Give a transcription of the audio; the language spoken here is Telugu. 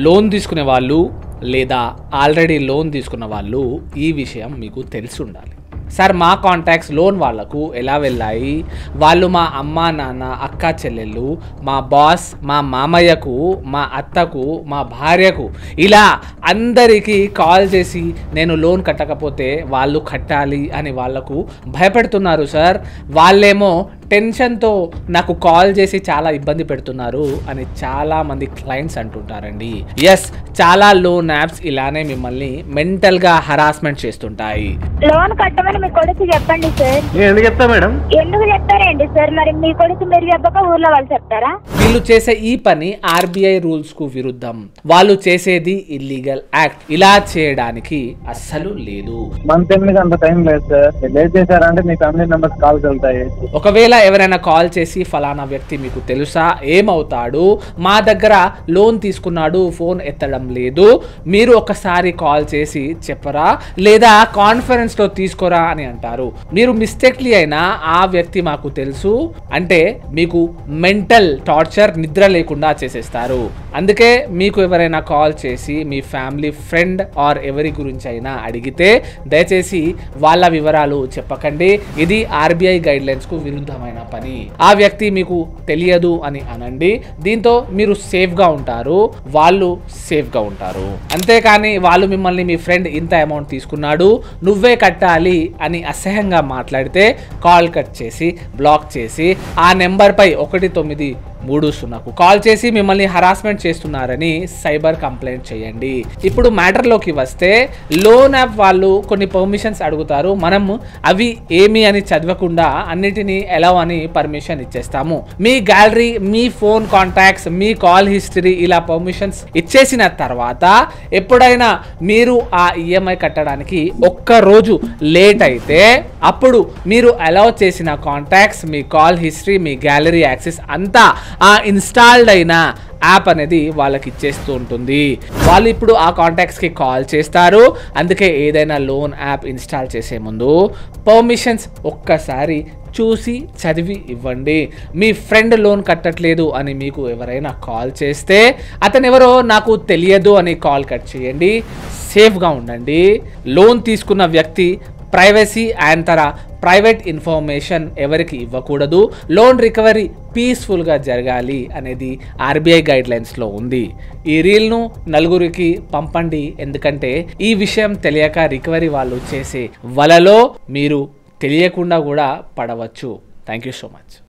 లోన్ తీసుకునే వాళ్ళు లేదా ఆల్రెడీ లోన్ తీసుకున్న వాళ్ళు ఈ విషయం మీకు తెలిసి ఉండాలి. సార్ మా కాంటాక్ట్స్ లోన్ వాళ్ళకు ఎలా వెళ్ళాయి, వాళ్ళు మా అమ్మ నాన్న అక్క చెల్లెళ్ళు, మా బాస్, మా మామయ్యకు, మా అత్తకు, మా భార్యకు ఇలా అందరికీ కాల్ చేసి నేను లోన్ కట్టకపోతే వాళ్ళు కట్టాలి అని వాళ్లకు భయపెడుతున్నారు సార్. వాళ్ళేమో టెన్షన్తో నాకు కాల్ చేసి చాలా ఇబ్బంది పెడుతున్నారు అని చాలామంది క్లయింట్స్ అంటుంటారండి. ఎస్, చాలా లోన్ యాప్స్ ఇలానే మిమ్మల్ని మెంటల్గా హరాస్మెంట్ చేస్తుంటాయి. లోన్ కట్టమని మీ కొడుకు చెప్పండి సార్. ఎందుకు చెప్తా మేడం? ఎందుకు చెప్తారండి సార్? మరి మీ కొడుకు మీరు చెప్పక ఊర్లో వాళ్ళు చెప్తారా? వీళ్ళు చేసే ఈ పని ఆర్బీఐ రూల్స్ కు విరుద్ధం. వాళ్ళు చేసేది ఇల్లీగల్ యాక్ట్. ఇలా చేయడానికి అస్సలు లేదు. మంత్ ఎండ్ అంత టైం లేదు సార్. లేట్ చేశారంటే మీ ఫ్యామిలీ మెంబర్స్ కాల్స్ వెళ్తాయి. ఒకవేళ ఎవరైనా కాల్ చేసి ఫలానా వ్యక్తి మీకు తెలుసా, ఏమవుతాడు, మా దగ్గర లోన్ తీసుకున్నాడు, ఫోన్ ఎత్తడం లేదు, మీరు ఒకసారి కాల్ చేసి చెప్పరా లేదా కాన్ఫరెన్స్ లో తీసుకోరా అని అంటారు. మీరు మిస్టేక్లీ అయినా ఆ వ్యక్తి మాకు తెలుసు అంటే మీకు మెంటల్ టార్చర్, నిద్ర లేకుండా చేసేస్తారు. అందుకే మీకు ఎవరైనా కాల్ చేసి మీ ఫ్యామిలీ ఫ్రెండ్ ఆర్ ఎవరి గురించి అయినా అడిగితే దయచేసి వాళ్ళ వివరాలు చెప్పకండి. ఇది ఆర్బీఐ గైడ్ లైన్స్ కు విరుద్ధమైన పని. ఆ వ్యక్తి మీకు తెలియదు అని అనండి. దీంతో మీరు సేఫ్ గా ఉంటారు, వాళ్ళు సేఫ్ గా ఉంటారు. అంతేకాని వాళ్ళు మిమ్మల్ని మీ ఫ్రెండ్ ఇంత అమౌంట్ తీసుకున్నాడు నువ్వే కట్టాలి అని అసహ్యంగా మాట్లాడితే కాల్ కట్ చేసి బ్లాక్ చేసి ఆ నెంబర్ పై 1930కు కాల్ చేసి మిమ్మల్ని హరాస్మెంట్ చేస్తున్నారని సైబర్ కంప్లైంట్ చేయండి. ఇప్పుడు మ్యాటర్లోకి వస్తే లోన్ యాప్ వాళ్ళు కొన్ని పర్మిషన్స్ అడుగుతారు. మనం అవి ఏమి అని చదవకుండా అన్నిటినీ ఎలా అని పర్మిషన్ ఇచ్చేస్తాము. మీ గ్యాలరీ, మీ ఫోన్ కాంటాక్ట్స్, మీ కాల్ హిస్టరీ ఇలా పర్మిషన్స్ ఇచ్చేసిన తర్వాత ఎప్పుడైనా మీరు ఆ ఈఎంఐ కట్టడానికి ఒక్క రోజు లేట్ అయితే అప్పుడు మీరు అలౌ చేసిన కాంటాక్ట్స్, మీ కాల్ హిస్టరీ, మీ గ్యాలరీ యాక్సెస్ అంతా ఆ ఇన్స్టాల్డ్ అయిన యాప్ అనేది వాళ్ళకి ఇచ్చేస్తూ ఉంటుంది. వాళ్ళు ఇప్పుడు ఆ కాంటాక్ట్స్కి కాల్ చేస్తారు. అందుకే ఏదైనా లోన్ యాప్ ఇన్స్టాల్ చేసే ముందు పర్మిషన్స్ ఒక్కసారి చూసి చదివి ఇవ్వండి. మీ ఫ్రెండ్ లోన్ కట్టట్లేదు అని మీకు ఎవరైనా కాల్ చేస్తే అతను ఎవరో నాకు తెలియదు అని కాల్ కట్ చేయండి. సేఫ్గా ఉండండి. లోన్ తీసుకున్న వ్యక్తి ప్రైవసీ అండ్ తన ప్రైవేట్ ఇన్ఫర్మేషన్ ఎవరికి ఇవ్వకూడదు. లోన్ రికవరీ పీస్ఫుల్గా జరగాలి అనేది ఆర్బీఐ గైడ్ లైన్స్లో ఉంది. ఈ రీల్ను నలుగురికి పంపండి. ఎందుకంటే ఈ విషయం తెలియక రికవరీ వాళ్ళు చేసే వలలో మీరు తెలియకుండా కూడా పడవచ్చు. Thank you so much.